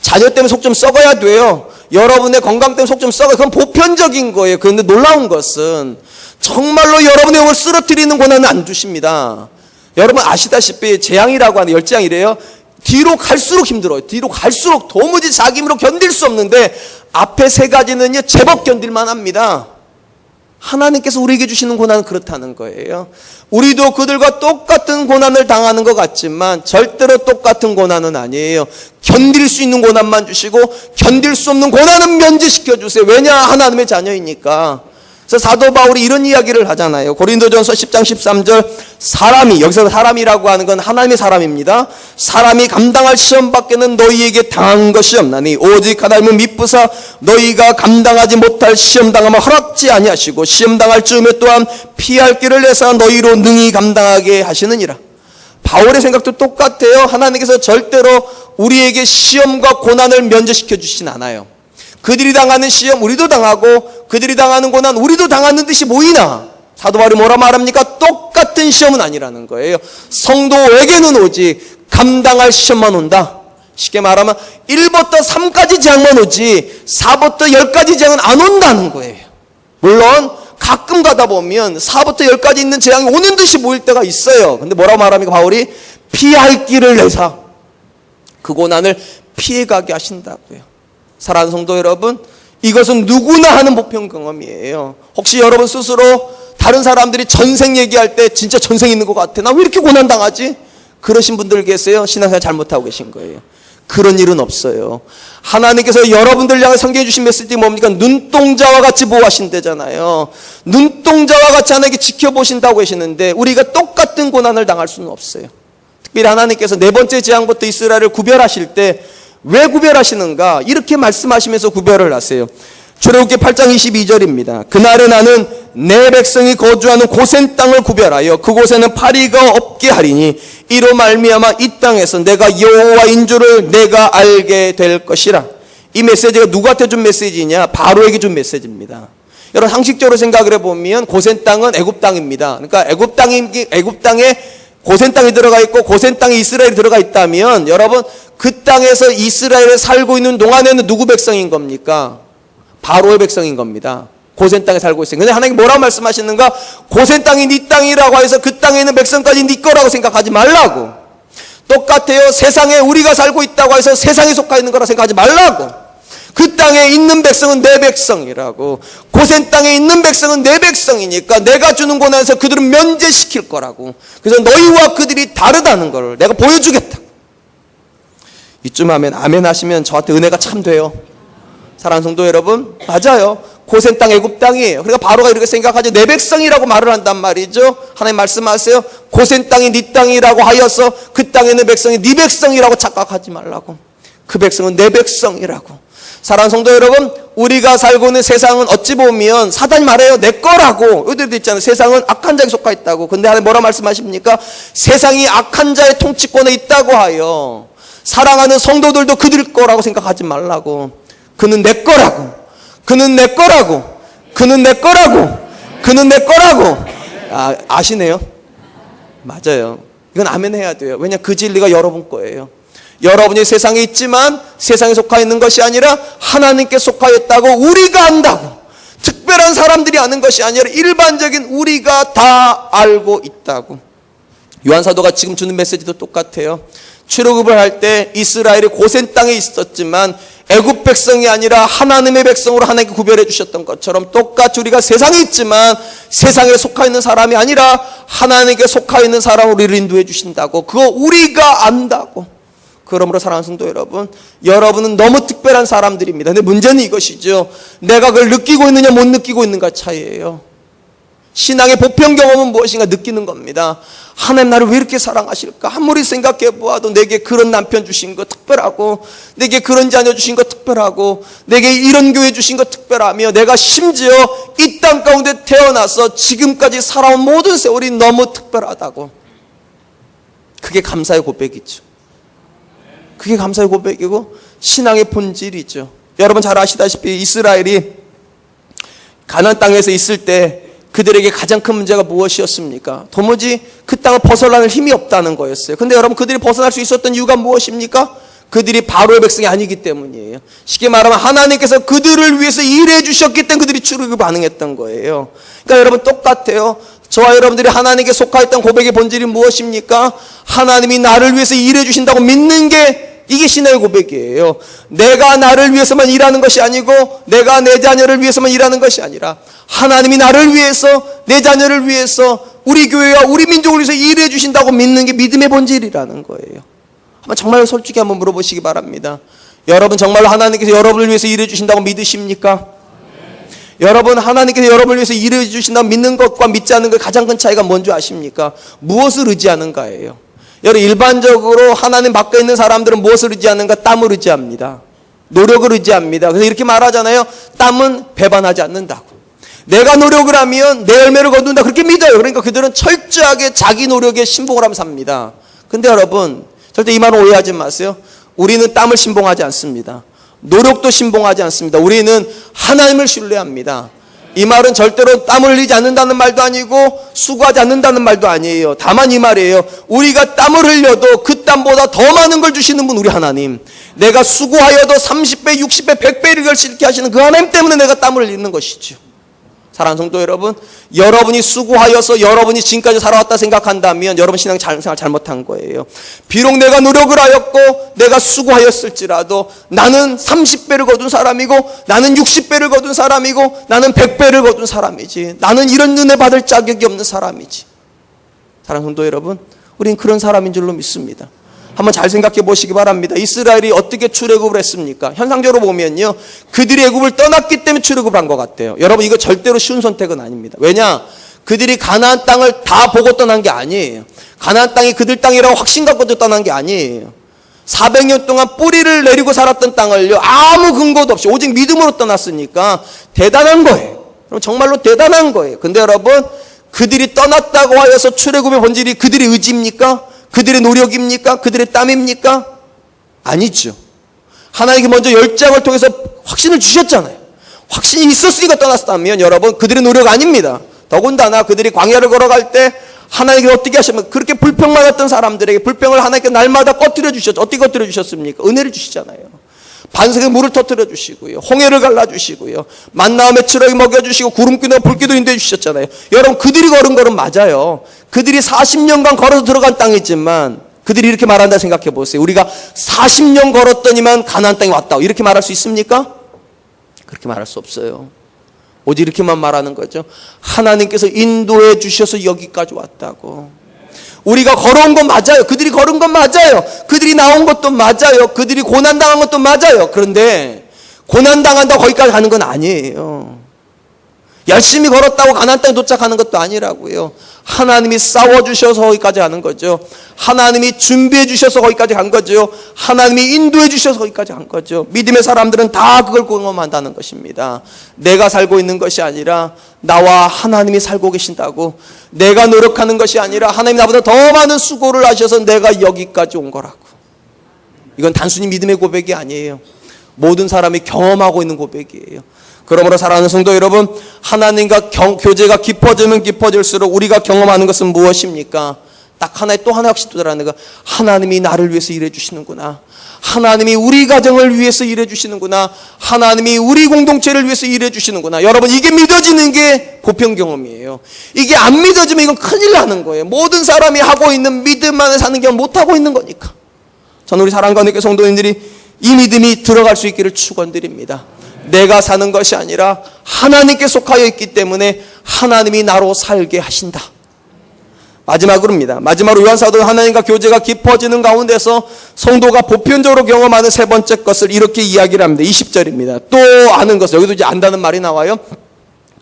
자녀 때문에 속 좀 썩어야 돼요. 여러분의 건강 때문에 속 좀 썩어요. 그건 보편적인 거예요. 그런데 놀라운 것은 정말로 여러분의 영을 쓰러뜨리는 고난은 안 주십니다. 여러분 아시다시피 재앙이라고 하는 열재앙이래요. 뒤로 갈수록 힘들어요. 뒤로 갈수록 도무지 자기 힘으로 견딜 수 없는데 앞에 세 가지는요 제법 견딜만 합니다. 하나님께서 우리에게 주시는 고난은 그렇다는 거예요. 우리도 그들과 똑같은 고난을 당하는 것 같지만 절대로 똑같은 고난은 아니에요. 견딜 수 있는 고난만 주시고 견딜 수 없는 고난은 면제시켜 주세요. 왜냐? 하나님의 자녀이니까. 그래서 사도 바울이 이런 이야기를 하잖아요. 고린도전서 10장 13절 사람이, 여기서 사람이라고 하는 건 하나님의 사람입니다. 사람이 감당할 시험 밖에는 너희에게 당한 것이 없나니 오직 하나님은 미쁘사 너희가 감당하지 못할 시험 당함을 허락지 아니하시고 시험 당할 즈음에 또한 피할 길을 내사 너희로 능히 감당하게 하시느니라. 바울의 생각도 똑같아요. 하나님께서 절대로 우리에게 시험과 고난을 면제시켜 주시진 않아요. 그들이 당하는 시험 우리도 당하고 그들이 당하는 고난 우리도 당하는 듯이 보이나 사도 바울이 뭐라 말합니까? 똑같은 시험은 아니라는 거예요. 성도에게는 오직 감당할 시험만 온다. 쉽게 말하면 1부터 3까지 재앙만 오지 4부터 10까지 재앙은 안 온다는 거예요. 물론 가끔 가다 보면 4부터 10까지 있는 재앙이 오는 듯이 보일 때가 있어요. 근데 뭐라고 말합니까? 바울이 피할 길을 내사 그 고난을 피해가게 하신다고요. 사랑하는 성도 여러분, 이것은 누구나 하는 보편 경험이에요. 혹시 여러분 스스로 다른 사람들이 전생 얘기할 때 진짜 전생 있는 것 같아. 나 왜 이렇게 고난당하지? 그러신 분들 계세요. 신앙생활 잘못하고 계신 거예요. 그런 일은 없어요. 하나님께서 여러분들 향해 성경해 주신 메시지 뭡니까? 눈동자와 같이 보호하신대잖아요. 눈동자와 같이 하나님께 지켜보신다고 하시는데 우리가 똑같은 고난을 당할 수는 없어요. 특별히 하나님께서 네 번째 재앙부터 이스라엘을 구별하실 때 왜 구별하시는가? 이렇게 말씀하시면서 구별을 하세요. 출애굽기 8장 22절입니다. 그날에 나는 내 백성이 거주하는 고센 땅을 구별하여 그곳에는 파리가 없게 하리니 이로 말미암아 이 땅에서 내가 여호와인 줄을 내가 알게 될 것이라. 이 메시지가 누구한테 준 메시지냐? 바로에게 준 메시지입니다. 여러분 상식적으로 생각을 해보면 고센 땅은 애굽 땅입니다. 그러니까 애굽 땅에 고센 땅이 들어가 있고 고센 땅에 이스라엘이 들어가 있다면 여러분 그 땅에서 이스라엘에 살고 있는 동안에는 누구 백성인 겁니까? 바로의 백성인 겁니다. 고센 땅에 살고 있어요. 근데 하나님 뭐라고 말씀하시는가? 고센 땅이 네 땅이라고 해서 그 땅에 있는 백성까지 네 거라고 생각하지 말라고. 똑같아요. 세상에 우리가 살고 있다고 해서 세상에 속해 있는 거라 생각하지 말라고. 그 땅에 있는 백성은 내 백성이라고. 고센 땅에 있는 백성은 내 백성이니까 내가 주는 고난에서 그들은 면제시킬 거라고. 그래서 너희와 그들이 다르다는 걸 내가 보여주겠다. 이쯤 하면 아멘 하시면 저한테 은혜가 참 돼요. 사랑하는 성도 여러분, 맞아요. 고센 땅 애굽 땅이에요. 그러니까 바로가 이렇게 생각하죠. 내 백성이라고 말을 한단 말이죠. 하나님 말씀하세요. 고센 땅이 네 땅이라고 하여서 그 땅에 있는 백성이 네 백성이라고 착각하지 말라고. 그 백성은 내 백성이라고. 사랑하는 성도 여러분, 우리가 살고 있는 세상은 어찌 보면 사단이 말해요. 내 거라고. 여기도 있잖아요. 세상은 악한 자에 속해 있다고. 근데 하나님 뭐라 말씀하십니까? 세상이 악한 자의 통치권에 있다고 하여 사랑하는 성도들도 그들 거라고 생각하지 말라고. 그는 내 거라고. 그는 내 거라고. 그는 내 거라고. 그는 내 거라고. 아시네요? 맞아요. 이건 아멘 해야 돼요. 왜냐 그 진리가 여러분 거예요. 여러분이 세상에 있지만 세상에 속해 있는 것이 아니라 하나님께 속해 있다고 우리가 안다고. 특별한 사람들이 아는 것이 아니라 일반적인 우리가 다 알고 있다고. 요한사도가 지금 주는 메시지도 똑같아요. 출애굽을 할 때 이스라엘이 고센 땅에 있었지만 애굽 백성이 아니라 하나님의 백성으로 하나님께 구별해 주셨던 것처럼 똑같이 우리가 세상에 있지만 세상에 속해 있는 사람이 아니라 하나님께 속해 있는 사람으로 우리를 인도해 주신다고. 그거 우리가 안다고. 그러므로 사랑하는 성도 여러분, 여러분은 너무 특별한 사람들입니다. 근데 문제는 이것이죠. 내가 그걸 느끼고 있느냐 못 느끼고 있는가 차이예요. 신앙의 보편 경험은 무엇인가 느끼는 겁니다. 하나님 나를 왜 이렇게 사랑하실까? 아무리 생각해 보아도 내게 그런 남편 주신 거 특별하고, 내게 그런 자녀 주신 거 특별하고, 내게 이런 교회 주신 거 특별하며, 내가 심지어 이 땅 가운데 태어나서 지금까지 살아온 모든 세월이 너무 특별하다고. 그게 감사의 고백이죠. 그게 감사의 고백이고 신앙의 본질이죠. 여러분 잘 아시다시피 이스라엘이 가나안 땅에서 있을 때 그들에게 가장 큰 문제가 무엇이었습니까? 도무지 그 땅을 벗어나는 힘이 없다는 거였어요. 근데 여러분 그들이 벗어날 수 있었던 이유가 무엇입니까? 그들이 바로의 백성이 아니기 때문이에요. 쉽게 말하면 하나님께서 그들을 위해서 일해 주셨기 때문에 그들이 출애굽을 반응했던 거예요. 그러니까 여러분 똑같아요. 저와 여러분들이 하나님께 속하였던 고백의 본질이 무엇입니까? 하나님이 나를 위해서 일해 주신다고 믿는 게 이게 신앙의 고백이에요. 내가 나를 위해서만 일하는 것이 아니고 내가 내 자녀를 위해서만 일하는 것이 아니라 하나님이 나를 위해서 내 자녀를 위해서 우리 교회와 우리 민족을 위해서 일해 주신다고 믿는 게 믿음의 본질이라는 거예요. 한번 정말 솔직히 한번 물어보시기 바랍니다. 여러분 정말로 하나님께서 여러분을 위해서 일해 주신다고 믿으십니까? 여러분 하나님께서 여러분을 위해서 일해 주신다고 믿는 것과 믿지 않는 것 가장 큰 차이가 뭔지 아십니까? 무엇을 의지하는가예요. 여러분 일반적으로 하나님 밖에 있는 사람들은 무엇을 의지하는가? 땀을 의지합니다. 노력을 의지합니다. 그래서 이렇게 말하잖아요. 땀은 배반하지 않는다고. 내가 노력을 하면 내 열매를 거둔다 그렇게 믿어요. 그러니까 그들은 철저하게 자기 노력에 신봉을 하면서 삽니다. 근데 여러분 절대 이 말은 오해하지 마세요. 우리는 땀을 신봉하지 않습니다. 노력도 신봉하지 않습니다. 우리는 하나님을 신뢰합니다. 이 말은 절대로 땀을 흘리지 않는다는 말도 아니고 수고하지 않는다는 말도 아니에요. 다만 이 말이에요. 우리가 땀을 흘려도 그 땀보다 더 많은 걸 주시는 분 우리 하나님. 내가 수고하여도 30배, 60배, 100배를 결실케 하시는 그 하나님 때문에 내가 땀을 흘리는 것이죠. 사랑하는 성도 여러분, 여러분이 수고하여서 여러분이 지금까지 살아왔다 생각한다면 여러분 생활 잘못한 거예요. 비록 내가 노력을 하였고 내가 수고하였을지라도 나는 30배를 거둔 사람이고 나는 60배를 거둔 사람이고 나는 100배를 거둔 사람이지. 나는 이런 은혜 받을 자격이 없는 사람이지. 사랑하는 성도 여러분, 우린 그런 사람인 줄로 믿습니다. 한번 잘 생각해 보시기 바랍니다. 이스라엘이 어떻게 출애굽을 했습니까? 현상적으로 보면요, 그들이 애굽을 떠났기 때문에 출애굽을 한 것 같아요. 여러분 이거 절대로 쉬운 선택은 아닙니다. 왜냐? 그들이 가나안 땅을 다 보고 떠난 게 아니에요. 가나안 땅이 그들 땅이라고 확신 갖고 떠난 게 아니에요. 400년 동안 뿌리를 내리고 살았던 땅을요, 아무 근거도 없이 오직 믿음으로 떠났으니까 대단한 거예요. 그럼 정말로 대단한 거예요. 근데 여러분, 그들이 떠났다고 하여서 출애굽의 본질이 그들의 의지입니까? 그들의 노력입니까? 그들의 땀입니까? 아니죠. 하나님께 먼저 열장을 통해서 확신을 주셨잖아요. 확신이 있었으니까 떠났다면 여러분 그들의 노력 아닙니다. 더군다나 그들이 광야를 걸어갈 때 하나님께 어떻게 하시면 그렇게 불평 많았던 사람들에게 불평을 하나님께 날마다 꺼뜨려 주셨죠. 어떻게 꺼뜨려 주셨습니까? 은혜를 주시잖아요. 반석에 물을 터뜨려 주시고요. 홍해를 갈라 주시고요. 만나와 메추라기 먹여 주시고 구름기도 불기도 인도해 주셨잖아요. 여러분 그들이 걸은 걸은 맞아요. 그들이 40년간 걸어서 들어간 땅이지만 그들이 이렇게 말한다 생각해 보세요. 우리가 40년 걸었더니만 가나안 땅에 왔다. 이렇게 말할 수 있습니까? 그렇게 말할 수 없어요. 오직 이렇게만 말하는 거죠. 하나님께서 인도해 주셔서 여기까지 왔다고. 우리가 걸어온 건 맞아요. 그들이 걸은 건 맞아요. 그들이 나온 것도 맞아요. 그들이 고난당한 것도 맞아요. 그런데 고난당한다고 거기까지 가는 건 아니에요. 열심히 걸었다고 가나안 땅에 도착하는 것도 아니라고요. 하나님이 싸워주셔서 거기까지 가는 거죠. 하나님이 준비해 주셔서 거기까지 간 거죠. 하나님이 인도해 주셔서 거기까지 간 거죠. 믿음의 사람들은 다 그걸 경험한다는 것입니다. 내가 살고 있는 것이 아니라 나와 하나님이 살고 계신다고. 내가 노력하는 것이 아니라 하나님이 나보다 더 많은 수고를 하셔서 내가 여기까지 온 거라고. 이건 단순히 믿음의 고백이 아니에요. 모든 사람이 경험하고 있는 고백이에요. 그러므로 사랑하는 성도 여러분, 하나님과 교제가 깊어지면 깊어질수록 우리가 경험하는 것은 무엇입니까? 딱 하나의 또 하나의 확신이 들어가는 거. 하나님이 나를 위해서 일해 주시는구나. 하나님이 우리 가정을 위해서 일해 주시는구나. 하나님이 우리 공동체를 위해서 일해 주시는구나. 여러분 이게 믿어지는 게 보편 경험이에요. 이게 안 믿어지면 이건 큰일 나는 거예요. 모든 사람이 하고 있는 믿음 안에 사는 경험 못하고 있는 거니까. 저는 우리 사랑과 은혜 성도님들이 이 믿음이 들어갈 수 있기를 축원드립니다. 내가 사는 것이 아니라 하나님께 속하여 있기 때문에 하나님이 나로 살게 하신다. 마지막으로입니다. 마지막으로 요한사도 하나님과 교제가 깊어지는 가운데서 성도가 보편적으로 경험하는 세 번째 것을 이렇게 이야기를 합니다. 20절입니다. 또 아는 것은, 여기도 이제 안다는 말이 나와요.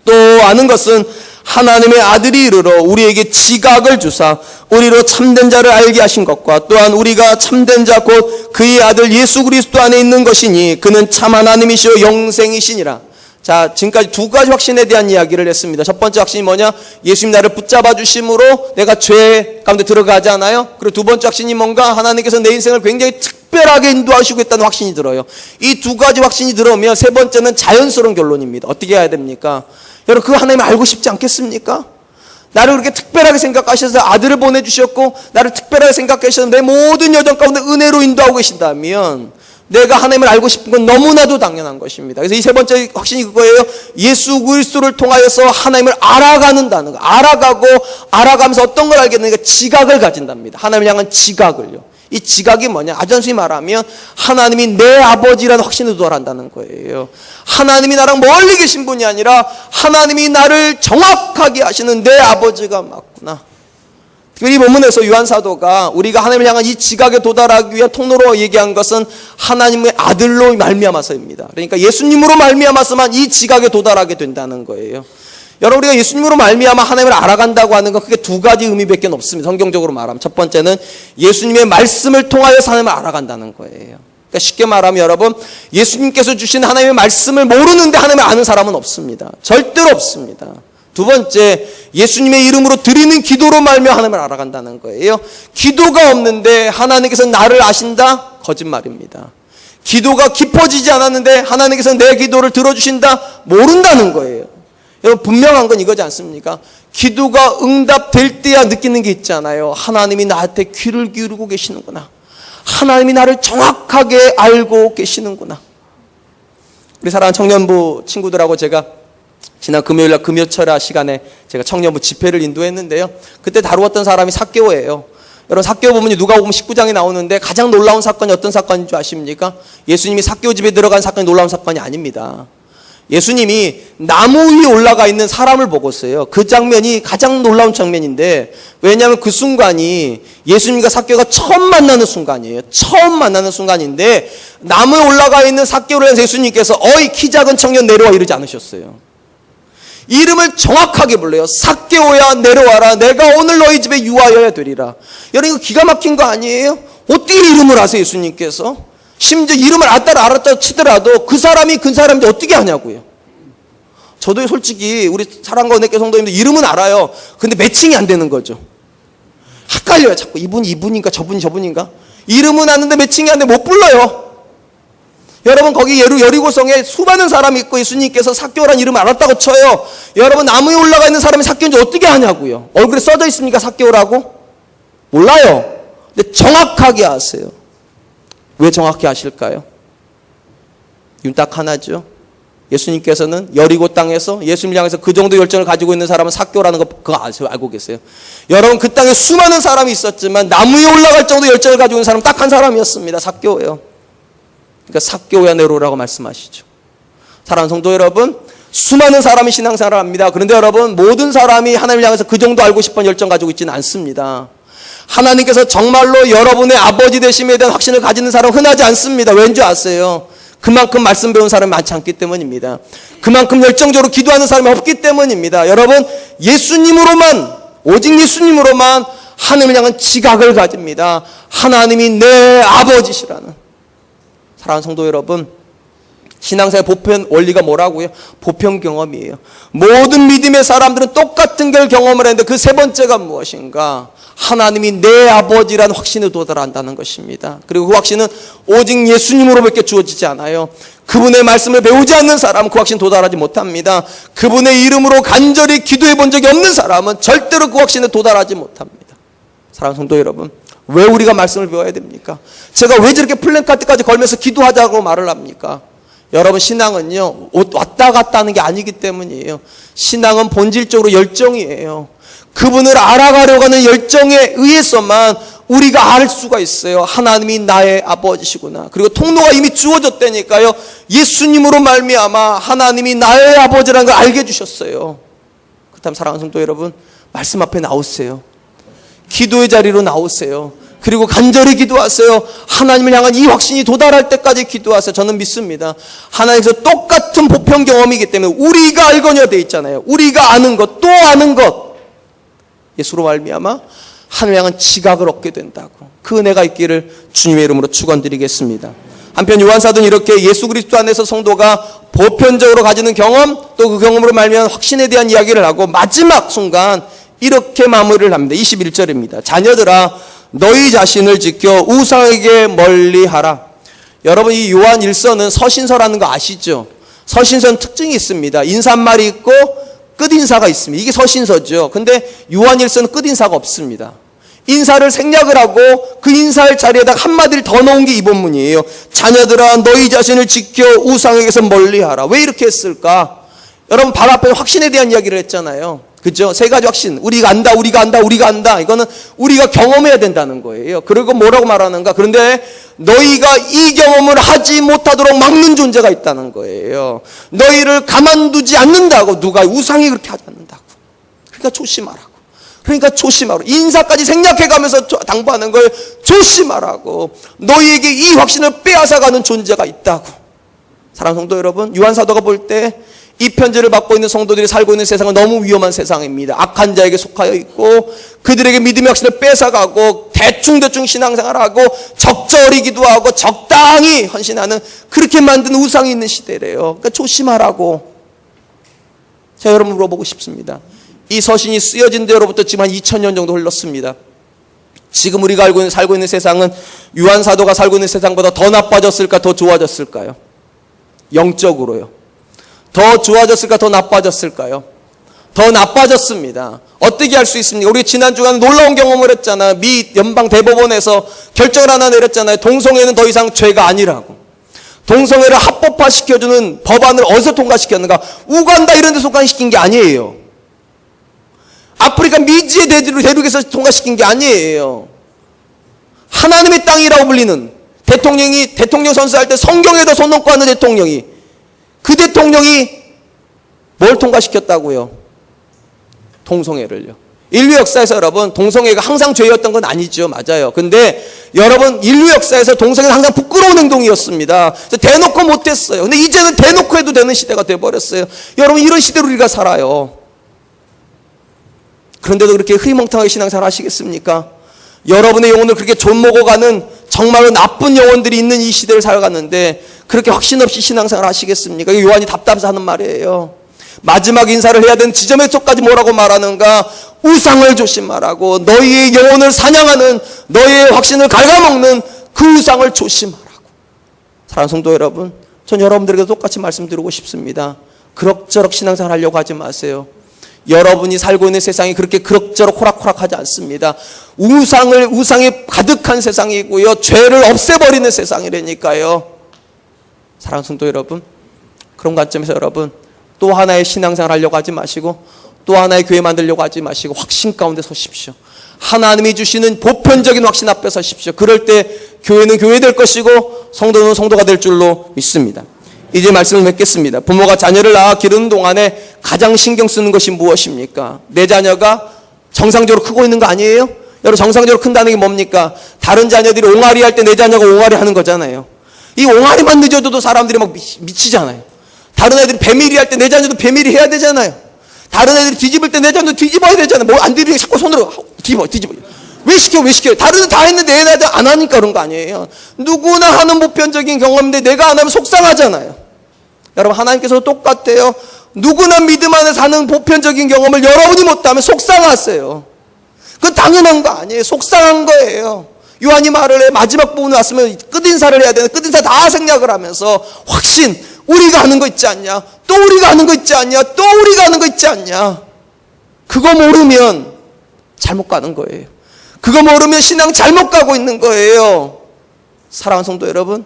또 아는 것은 하나님의 아들이 이르러 우리에게 지각을 주사 우리로 참된 자를 알게 하신 것과 또한 우리가 참된 자 곧 그의 아들 예수 그리스도 안에 있는 것이니 그는 참 하나님이시오 영생이시니라. 자, 지금까지 두 가지 확신에 대한 이야기를 했습니다. 첫 번째 확신이 뭐냐? 예수님 나를 붙잡아 주심으로 내가 죄 가운데 들어가지 않아요. 그리고 두 번째 확신이 뭔가? 하나님께서 내 인생을 굉장히 특별하게 인도하시겠다는 확신이 들어요. 이 두 가지 확신이 들어오면 세 번째는 자연스러운 결론입니다. 어떻게 해야 됩니까? 여러분 그 하나님을 알고 싶지 않겠습니까? 나를 그렇게 특별하게 생각하셔서 아들을 보내주셨고 나를 특별하게 생각하셔서 내 모든 여정 가운데 은혜로 인도하고 계신다면 내가 하나님을 알고 싶은 건 너무나도 당연한 것입니다. 그래서 이 세 번째 확신이 그거예요. 예수 그리스도를 통하여서 하나님을 알아가는다는 거. 알아가면서 어떤 걸 알겠느냐? 지각을 가진답니다. 하나님을 향한 지각을요. 이 지각이 뭐냐? 아주 단순히 말하면 하나님이 내 아버지라는 확신을 도달한다는 거예요. 하나님이 나랑 멀리 계신 분이 아니라 하나님이 나를 정확하게 하시는 내 아버지가 맞구나. 이 본문에서 요한 사도가 우리가 하나님을 향한 이 지각에 도달하기 위한 통로로 얘기한 것은 하나님의 아들로 말미암아서입니다. 그러니까 예수님으로 말미암아서만 이 지각에 도달하게 된다는 거예요. 여러분, 우리가 예수님으로 말미암아 하나님을 알아간다고 하는 건 크게 두 가지 의미밖에 없습니다. 성경적으로 말하면 첫 번째는 예수님의 말씀을 통하여서 하나님을 알아간다는 거예요. 그러니까 쉽게 말하면 여러분, 예수님께서 주신 하나님의 말씀을 모르는데 하나님을 아는 사람은 없습니다. 절대로 없습니다. 두 번째, 예수님의 이름으로 드리는 기도로 말미암아 하나님을 알아간다는 거예요. 기도가 없는데 하나님께서 나를 아신다? 거짓말입니다. 기도가 깊어지지 않았는데 하나님께서 내 기도를 들어주신다? 모른다는 거예요. 여러분, 분명한 건 이거지 않습니까? 기도가 응답될 때야 느끼는 게 있잖아요. 하나님이 나한테 귀를 기울이고 계시는구나. 하나님이 나를 정확하게 알고 계시는구나. 우리 사랑하는 청년부 친구들하고 제가 지난 금요일날 금요철야 시간에 제가 청년부 집회를 인도했는데요. 그때 다루었던 사람이 삭개오예요. 여러분, 삭개오 보면 누가복음 19장에 나오는데 가장 놀라운 사건이 어떤 사건인 줄 아십니까? 예수님이 삭개오 집에 들어간 사건이 놀라운 사건이 아닙니다. 예수님이 나무 위에 올라가 있는 사람을 보고서요. 그 장면이 가장 놀라운 장면인데, 왜냐하면 그 순간이 예수님과 삭개오가 처음 만나는 순간이에요. 처음 만나는 순간인데 나무에 올라가 있는 삭개오를 향해서 예수님께서 어이 키 작은 청년 내려와 이러지 않으셨어요. 이름을 정확하게 불러요. 삭개오야 내려와라. 내가 오늘 너희 집에 유하여야 되리라. 여러분, 이거 기가 막힌 거 아니에요? 어떻게 이름을 아세요, 예수님께서? 심지어 이름을 알았다 치더라도 그 사람인지 어떻게 하냐고요. 저도 솔직히 우리 사랑과 은혜교 성도님들 이름은 알아요. 근데 매칭이 안 되는 거죠. 헷갈려요. 자꾸 이분인가 저분인가. 이름은 아는데 매칭이 안 돼 못 불러요. 여러분, 거기 여리고성에 수많은 사람이 있고 예수님께서 삭개오라는 이름을 알았다고 쳐요. 여러분, 나무에 올라가 있는 사람이 삭개오인지 어떻게 하냐고요. 얼굴에 써져 있습니까, 삭개오라고? 몰라요. 근데 정확하게 아세요. 왜 정확히 아실까요? 이유는 딱 하나죠. 예수님께서는 여리고 땅에서 예수님을 향해서 그 정도 열정을 가지고 있는 사람은 삭개오라는 거 그거 아세요? 알고 계세요? 여러분, 그 땅에 수많은 사람이 있었지만 나무에 올라갈 정도 열정을 가지고 있는 사람은 딱 한 사람이었습니다. 삭개오예요. 그러니까 삭개오야 내려오라고 말씀하시죠. 사랑하는 성도 여러분, 수많은 사람이 신앙생활을 합니다. 그런데 여러분, 모든 사람이 하나님을 향해서 그 정도 알고 싶은 열정 가지고 있지는 않습니다. 하나님께서 정말로 여러분의 아버지 되심에 대한 확신을 가지는 사람은 흔하지 않습니다. 왠지 아세요? 그만큼 말씀 배운 사람이 많지 않기 때문입니다. 그만큼 열정적으로 기도하는 사람이 없기 때문입니다. 여러분, 예수님으로만, 오직 예수님으로만 하나님을 향한 지각을 가집니다. 하나님이 내 아버지시라는. 사랑하는 성도 여러분, 신앙사의 보편 원리가 뭐라고요? 보편 경험이에요. 모든 믿음의 사람들은 똑같은 걸 경험을 했는데 그 세 번째가 무엇인가? 하나님이 내 아버지라는 확신에 도달한다는 것입니다. 그리고 그 확신은 오직 예수님으로밖에 주어지지 않아요. 그분의 말씀을 배우지 않는 사람은 그 확신 도달하지 못합니다. 그분의 이름으로 간절히 기도해 본 적이 없는 사람은 절대로 그 확신에 도달하지 못합니다. 사랑하는 성도 여러분, 왜 우리가 말씀을 배워야 됩니까? 제가 왜 저렇게 플랜카드까지 걸면서 기도하자고 말을 합니까? 여러분, 신앙은요, 왔다 갔다 하는 게 아니기 때문이에요. 신앙은 본질적으로 열정이에요. 그분을 알아가려고 하는 열정에 의해서만 우리가 알 수가 있어요. 하나님이 나의 아버지시구나. 그리고 통로가 이미 주어졌다니까요. 예수님으로 말미암아 하나님이 나의 아버지라는 걸 알게 해주셨어요. 그렇다면 사랑하는 성도 여러분, 말씀 앞에 나오세요. 기도의 자리로 나오세요. 그리고 간절히 기도하세요. 하나님을 향한 이 확신이 도달할 때까지 기도하세요. 저는 믿습니다. 하나님께서 똑같은 보편 경험이기 때문에 우리가 알거니와 되어 있잖아요. 우리가 아는 것, 또 아는 것, 예수로 말미암아 하나님을 향한 지각을 얻게 된다고. 그 은혜가 있기를 주님의 이름으로 축원드리겠습니다. 한편 요한사도는 이렇게 예수 그리스도 안에서 성도가 보편적으로 가지는 경험, 또 그 경험으로 말미암은 확신에 대한 이야기를 하고 마지막 순간 이렇게 마무리를 합니다. 21절입니다. 자녀들아, 너희 자신을 지켜 우상에게 멀리하라. 여러분, 이 요한 1서는 서신서라는 거 아시죠? 서신서는 특징이 있습니다. 인사말이 있고 끝인사가 있습니다. 이게 서신서죠. 근데 요한 1서는 끝인사가 없습니다. 인사를 생략을 하고 그 인사할 자리에다 한마디를 더 넣은 게 이 본문이에요. 자녀들아 너희 자신을 지켜 우상에게서 멀리하라. 왜 이렇게 했을까? 여러분 바로 앞에 확신에 대한 이야기를 했잖아요. 그죠? 세 가지 확신. 우리가 안다, 우리가 안다, 우리가 안다. 이거는 우리가 경험해야 된다는 거예요. 그리고 뭐라고 말하는가? 그런데 너희가 이 경험을 하지 못하도록 막는 존재가 있다는 거예요. 너희를 가만두지 않는다고. 누가? 우상이 그렇게 하지 않는다고. 그러니까 조심하라고. 그러니까 조심하라고. 인사까지 생략해가면서 당부하는 걸 조심하라고. 너희에게 이 확신을 빼앗아가는 존재가 있다고. 사랑하는 성도 여러분, 요한 사도가 볼 때 이 편지를 받고 있는 성도들이 살고 있는 세상은 너무 위험한 세상입니다. 악한 자에게 속하여 있고 그들에게 믿음의 확신을 뺏어가고 대충대충 신앙생활하고 적절히기도 하고 적당히 헌신하는 그렇게 만든 우상이 있는 시대래요. 그러니까 조심하라고. 제가 여러분 물어보고 싶습니다. 이 서신이 쓰여진 데로부터 지금 한 2000년 정도 흘렀습니다. 지금 우리가 살고 있는 세상은 요한 사도가 살고 있는 세상보다 더 나빠졌을까, 더 좋아졌을까요? 영적으로요. 더 좋아졌을까, 더 나빠졌을까요? 더 나빠졌습니다. 어떻게 할 수 있습니까? 우리 지난 주간 놀라운 경험을 했잖아요. 미 연방 대법원에서 결정을 하나 내렸잖아요. 동성애는 더 이상 죄가 아니라고. 동성애를 합법화시켜주는 법안을 어디서 통과시켰는가? 우간다 이런 데서 통과시킨 게 아니에요. 아프리카 미지의 대륙에서 통과시킨 게 아니에요. 하나님의 땅이라고 불리는 대통령이 대통령 선수할 때 성경에도 손 얹고 하는 대통령이 그 대통령이 뭘 통과시켰다고요? 동성애를요. 인류 역사에서 여러분 동성애가 항상 죄였던 건 아니죠. 맞아요. 근데 여러분 인류 역사에서 동성애는 항상 부끄러운 행동이었습니다. 그래서 대놓고 못했어요. 근데 이제는 대놓고 해도 되는 시대가 돼버렸어요. 여러분 이런 시대로 우리가 살아요. 그런데도 그렇게 흐리멍텅하게 신앙생활 하시겠습니까? 여러분의 영혼을 그렇게 존먹어가는 정말로 나쁜 영혼들이 있는 이 시대를 살아갔는데 그렇게 확신 없이 신앙생활 하시겠습니까? 이거 요한이 답답해서 하는 말이에요. 마지막 인사를 해야 되는 지점에서까지 뭐라고 말하는가? 우상을 조심하라고. 너희의 영혼을 사냥하는 너희의 확신을 갉아먹는 그 우상을 조심하라고. 사랑하는 성도 여러분, 전 여러분들에게 똑같이 말씀드리고 싶습니다. 그럭저럭 신앙생활 하려고 하지 마세요. 여러분이 살고 있는 세상이 그렇게 그럭저럭 호락호락하지 않습니다. 우상이 가득한 세상이고요. 죄를 없애버리는 세상이라니까요. 사랑하는 성도 여러분, 그런 관점에서 여러분 또 하나의 신앙생활 하려고 하지 마시고 또 하나의 교회 만들려고 하지 마시고 확신 가운데 서십시오. 하나님이 주시는 보편적인 확신 앞에 서십시오. 그럴 때 교회는 교회 될 것이고 성도는 성도가 될 줄로 믿습니다. 이제 말씀을 맺겠습니다. 부모가 자녀를 낳아 기르는 동안에 가장 신경 쓰는 것이 무엇입니까? 내 자녀가 정상적으로 크고 있는 거 아니에요? 여러분 정상적으로 큰다는 게 뭡니까? 다른 자녀들이 옹알이 할 때 내 자녀가 옹알이 하는 거잖아요. 이 옹알이만 늦어져도 사람들이 막 미치잖아요. 다른 애들이 배밀이 할 때 내 자녀도 배밀이 해야 되잖아요. 다른 애들이 뒤집을 때 내 자녀도 뒤집어야 되잖아요. 뭐 안 뒤집으니까 자꾸 손으로 뒤집어. 왜 시켜? 다른 애들 다 했는데 내 애들 안 하니까 그런 거 아니에요. 누구나 하는 보편적인 경험인데 내가 안 하면 속상하잖아요. 여러분 하나님께서도 똑같아요. 누구나 믿음 안에 사는 보편적인 경험을 여러분이 못하면 속상하세요. 그건 당연한 거 아니에요. 속상한 거예요. 요한이 말을 해. 마지막 부분에 왔으면 끝인사를 해야 되는데 끝인사 다 생략을 하면서 확신, 우리가 하는 거 있지 않냐? 또 우리가 하는 거 있지 않냐? 또 우리가 하는 거 있지 않냐? 그거 모르면 잘못 가는 거예요. 그거 모르면 신앙 잘못 가고 있는 거예요. 사랑하는 성도 여러분,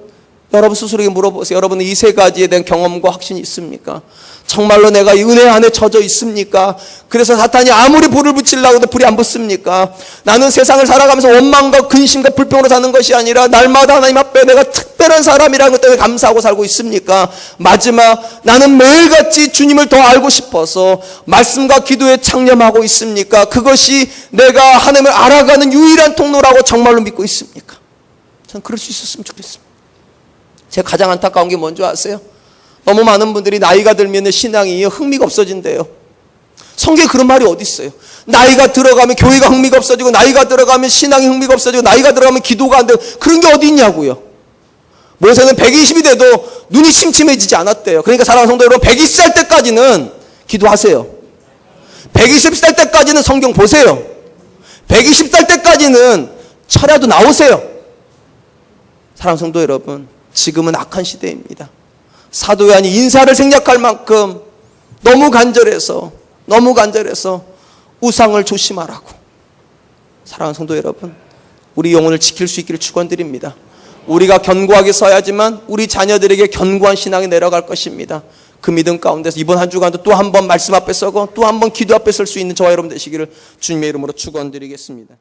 여러분 스스로에게 물어보세요. 여러분은 이 세 가지에 대한 경험과 확신이 있습니까? 정말로 내가 이 은혜 안에 젖어 있습니까? 그래서 사탄이 아무리 불을 붙이려고 해도 불이 안 붙습니까? 나는 세상을 살아가면서 원망과 근심과 불평으로 사는 것이 아니라 날마다 하나님 앞에 내가 특별한 사람이라는 것 때문에 감사하고 살고 있습니까? 마지막 나는 매일같이 주님을 더 알고 싶어서 말씀과 기도에 창념하고 있습니까? 그것이 내가 하나님을 알아가는 유일한 통로라고 정말로 믿고 있습니까? 전 그럴 수 있었으면 좋겠습니다. 제가 가장 안타까운 게 뭔지 아세요? 너무 많은 분들이 나이가 들면 신앙이 흥미가 없어진대요. 성경에 그런 말이 어디 있어요? 나이가 들어가면 교회가 흥미가 없어지고 나이가 들어가면 신앙이 흥미가 없어지고 나이가 들어가면 기도가 안 되고 그런 게 어디 있냐고요. 모세는 120이 돼도 눈이 침침해지지 않았대요. 그러니까 사랑하는 성도 여러분 120살 때까지는 기도하세요. 120살 때까지는 성경 보세요. 120살 때까지는 철야도 나오세요. 사랑하는 성도 여러분, 지금은 악한 시대입니다. 사도 요한이 인사를 생략할 만큼 너무 간절해서 우상을 조심하라고. 사랑하는 성도 여러분, 우리 영혼을 지킬 수 있기를 축원드립니다. 우리가 견고하게 서야지만 우리 자녀들에게 견고한 신앙이 내려갈 것입니다. 그 믿음 가운데서 이번 한 주간도 또 한 번 말씀 앞에 서고 또 한 번 기도 앞에 설 수 있는 저와 여러분 되시기를 주님의 이름으로 축원드리겠습니다.